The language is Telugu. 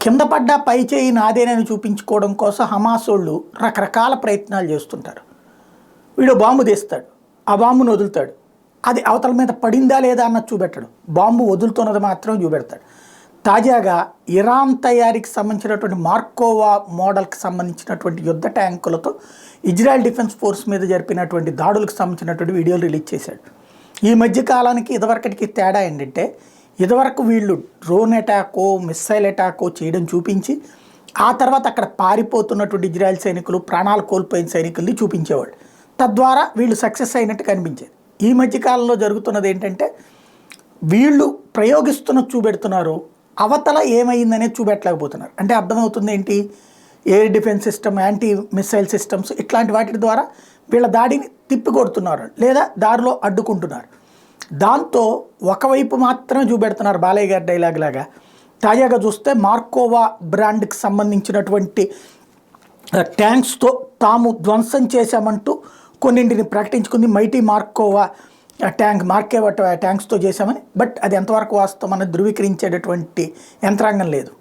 కింద పడ్డ పై చేయి నాదేనని చూపించుకోవడం కోసం హమాస్ వాళ్ళు రకరకాల ప్రయత్నాలు చేస్తుంటారు. వీడు బాంబు తీస్తాడు, ఆ బాంబును వదులుతాడు, అది అవతల మీద పడిందా లేదా అన్నది చూపెట్టడు, బాంబు వదులుతున్నది మాత్రం చూపెడతాడు. తాజాగా ఇరాన్ తయారీకి సంబంధించినటువంటి మార్కోవా మోడల్కి సంబంధించినటువంటి యుద్ధ ట్యాంకులతో ఇజ్రాయెల్ డిఫెన్స్ ఫోర్స్ మీద జరిపినటువంటి దాడులకు సంబంధించినటువంటి వీడియోలు రిలీజ్ చేశాడు. ఈ మధ్య కాలానికి ఇదివరకటికి తేడా ఏంటంటే, ఇదివరకు వీళ్ళు డ్రోన్ అటాకో మిస్సైల్ అటాకో చేయడం చూపించి ఆ తర్వాత అక్కడ పారిపోతున్నటువంటి ఇజ్రాయెల్ సైనికులు, ప్రాణాలు కోల్పోయిన సైనికుల్ని చూపించేవాళ్ళు. తద్వారా వీళ్ళు సక్సెస్ అయినట్టు కనిపించేది. ఈ మధ్యకాలంలో జరుగుతున్నది ఏంటంటే, వీళ్ళు ప్రయోగిస్తున్నది చూపెడుతున్నారు, అవతల ఏమైందనేది చూపెట్టలేకపోతున్నారు. అంటే అర్థమవుతుంది ఏంటి, air defence system, anti missile systems ఇట్లాంటి వాటి ద్వారా వీళ్ళ దాడిని తిప్పికొడుతున్నారు లేదా దారిలో అడ్డుకుంటున్నారు. దాంతో ఒకవైపు మాత్రమే చూపెడుతున్నారు. బాలయ్య గారి డైలాగ్ లాగా తాజాగా చూస్తే మార్కోవా బ్రాండ్కి సంబంధించినటువంటి ట్యాంక్స్తో తాము ధ్వంసం చేశామంటూ కొన్నింటిని ప్రకటించుకుంది. మైటీ మార్కోవా మార్కోవా ట్యాంక్స్తో చేశామని. బట్ అది ఎంతవరకు వాస్తవం అన్నది ధృవీకరించేటటువంటి యంత్రాంగం లేదు.